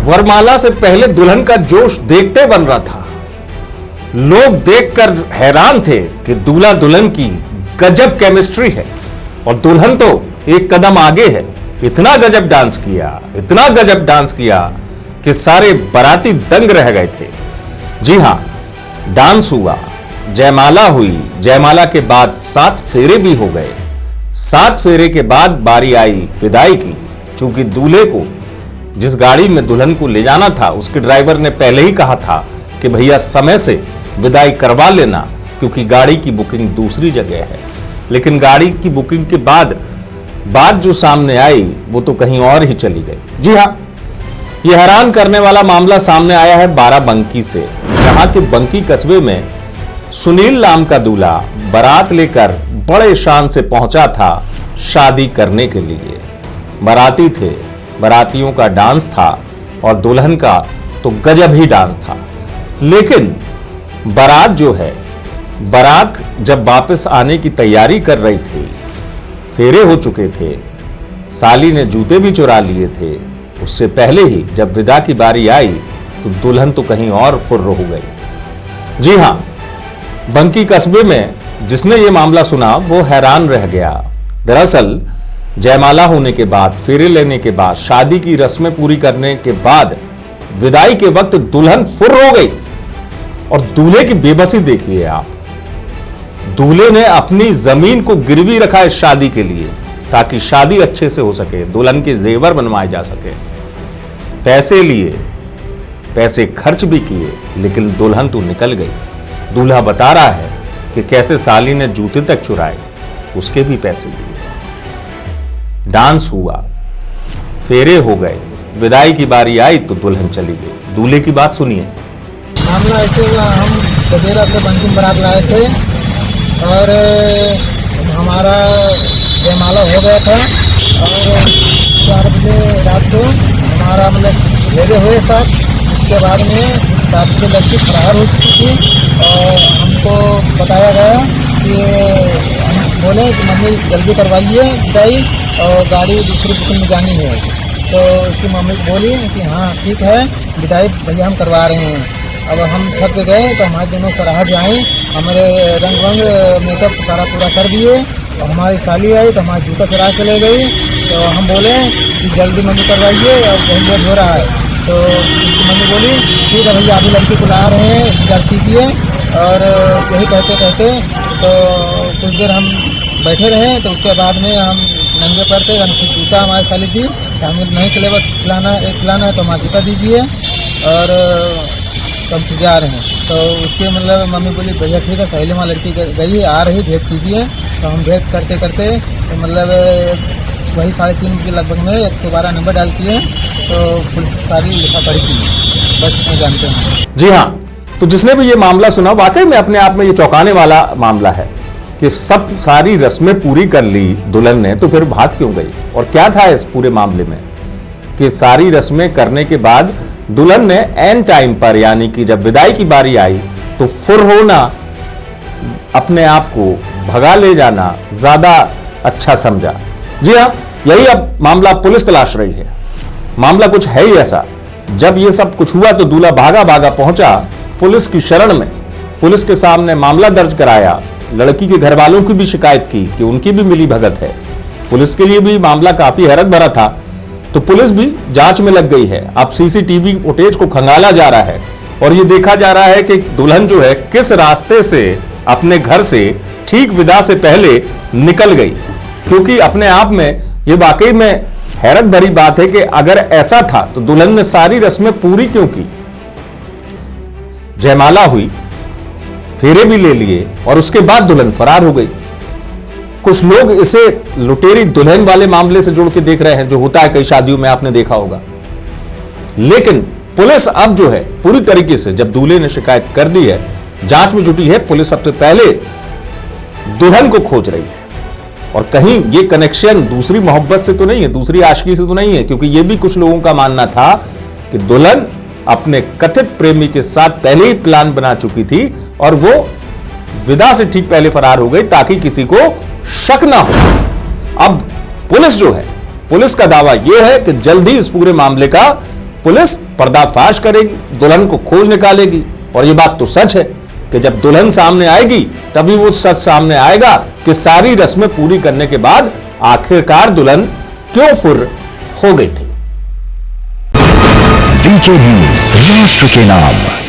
वरमाला से पहले दुल्हन का जोश देखते बन रहा था। लोग देखकर हैरान थे कि दूल्हा दुल्हन की गजब केमिस्ट्री है और दुल्हन तो एक कदम आगे है। इतना गजब डांस किया कि सारे बाराती दंग रह गए थे। जी हां, डांस हुआ, जयमाला हुई, जयमाला के बाद 7 फेरे भी हो गए। 7 फेरे के बाद बारी आई विदाई की। चूंकि दूल्हे को जिस गाड़ी में दुल्हन को ले जाना था उसके ड्राइवर ने पहले ही कहा था कि भैया समय से विदाई करवा लेना, क्योंकि गाड़ी की बुकिंग दूसरी जगह है। लेकिन गाड़ी की बुकिंग के बाद बात जो सामने आई वो तो कहीं और ही चली गई। जी हां, यह हैरान करने वाला मामला सामने आया है बाराबंकी से, जहां के बंकी कस्बे में सुनील नाम का दूल्हा बारात लेकर बड़े शान से पहुंचा था शादी करने के लिए। बाराती थे, बारातियों का डांस था और दुल्हन का तो गजब ही डांस था। लेकिन बारात जो है, बारात जब वापस आने की तैयारी कर रही थी, फेरे हो चुके थे, साली ने जूते भी चुरा लिए थे। उससे पहले ही जब विदा की बारी आई तो दुल्हन तो कहीं और फुर्र हो गई। जी हां, बंकी कस्बे में जिसने ये मामला सुना वो हैरान रह गया। दरअसल जयमाला होने के बाद, फेरे लेने के बाद, शादी की रस्में पूरी करने के बाद विदाई के वक्त दुल्हन फुर्र हो गई। और दूल्हे की बेबसी देखिए आप। दूल्हे ने अपनी जमीन को गिरवी रखा है शादी के लिए, ताकि शादी अच्छे से हो सके, दुल्हन के जेवर बनवाए जा सके। पैसे लिए, पैसे खर्च भी किए, लेकिन दुल्हन तो निकल गई। दूल्हा बता रहा है कि कैसे साली ने जूते तक चुराए, उसके भी पैसे दिए। डांस हुआ, फेरे हो गए, विदाई की बारी आई तो दुल्हन चली गई। दूल्हे की बात सुनिए। मामला ऐसे हुआ, हम गदेरा से बंकिम बारात लाए थे और हमारा जयमाला हो गया था और 4 बजे रात को हमारा भेजे हुए साथ। उसके बाद में शादी की लड़की फरार हो चुकी थी और हमको बताया गया कि हम बोले कि मम्मी जल्दी करवाइए विदाई और गाड़ी दूसरी बुकिंग में जानी है। तो उसकी मम्मी बोली कि हाँ ठीक है, विदाई भैया हम करवा रहे हैं। अब हम छत पे गए तो हमारे दोनों सराहज आए, हमारे रंग वंग मेकअप सारा पूरा कर दिए और हमारी साली आई तो हमारा जूता चुरा चले गई। तो हम बोले कि जल्दी मम्मी करवाइए और बहुत लेट हो रहा है। तो उसकी मम्मी बोली ठीक है भैया, अभी लड़की को ला रहे हैं, इंतजार कीजिए। और यही कहते कहते तो कुछ देर हम बैठे रहे। तो उसके बाद में हम नंगे पर थे, जूता हमारी साली दी तो हमें नहीं खिलाना है तो हमारा जूता दीजिए और तो हम जा रहे हैं। तो उसके मम्मी बोली भैया ठीक है, सहेली वहाँ लड़की गई आ रही, भेंट कीजिए। तो हम भेंट करते करते तो वही 3:30 के लगभग में 112 नंबर डाल किए तो पुलिस सारी लिखा पढ़ी की, बस में जानते हैं। जी हाँ, तो जिसने भी ये मामला सुना वाकई में अपने आप में ये चौंकाने वाला मामला है कि सब सारी रस्में पूरी कर ली दुल्हन ने, तो फिर भाग क्यों गई? और क्या था इस पूरे मामले में कि सारी रस्में करने के बाद दुल्हन ने एन टाइम पर, यानी कि जब विदाई की बारी आई तो फुर्र होना, अपने आप को भगा ले जाना ज्यादा अच्छा समझा। जी हाँ, यही अब मामला पुलिस तलाश रही है। मामला कुछ है ही ऐसा, जब ये सब कुछ हुआ तो दूल्हा भागा भागा पहुंचा पुलिस की शरण में, पुलिस के सामने मामला दर्ज कराया, लड़की के घर वालों की भी शिकायत की कि उनकी भी मिली भगत है। पुलिस के लिए भी मामला काफी हैरत भरा था, तो पुलिस भी जांच में लग गई है। अब सीसीटीवी फुटेज को खंगाला जा रहा है और ये देखा जा रहा है कि दुल्हन जो है किस रास्ते से अपने घर से ठीक विदा से पहले निकल गई। क्योंकि अपने आप में ये वाकई में हैरत भरी बात है कि अगर ऐसा था तो दुल्हन ने सारी रस्में पूरी क्यों की? जयमाला हुई, फेरे भी ले लिए और उसके बाद दुल्हन फरार हो गई। कुछ लोग इसे लुटेरी दुल्हन वाले मामले से जोड़ के देख रहे हैं, जो होता है कई शादियों में, आपने देखा होगा। लेकिन पुलिस अब जो है पूरी तरीके से, जब दूल्हे ने शिकायत कर दी है, जांच में जुटी है, पुलिस सबसे पहले दुल्हन को खोज रही है। और कहीं ये कनेक्शन दूसरी मोहब्बत से तो नहीं है, दूसरी आशिकी से तो नहीं है, क्योंकि ये भी कुछ लोगों का मानना था कि दुल्हन अपने कथित प्रेमी के साथ पहले ही प्लान बना चुकी थी और वो विदा से ठीक पहले फरार हो गई ताकि किसी को शक ना हो। अब पुलिस जो है, पुलिस का दावा यह है कि जल्दी इस पूरे मामले का पुलिस पर्दाफाश करेगी, दुल्हन को खोज निकालेगी। और ये बात तो सच है कि जब दुल्हन सामने आएगी तभी वो सच सामने आएगा कि सारी रस्में पूरी करने के बाद आखिरकार दुल्हन क्यों फुर्र हो गई थी। वीके न्यूज, राष्ट्र के नाम।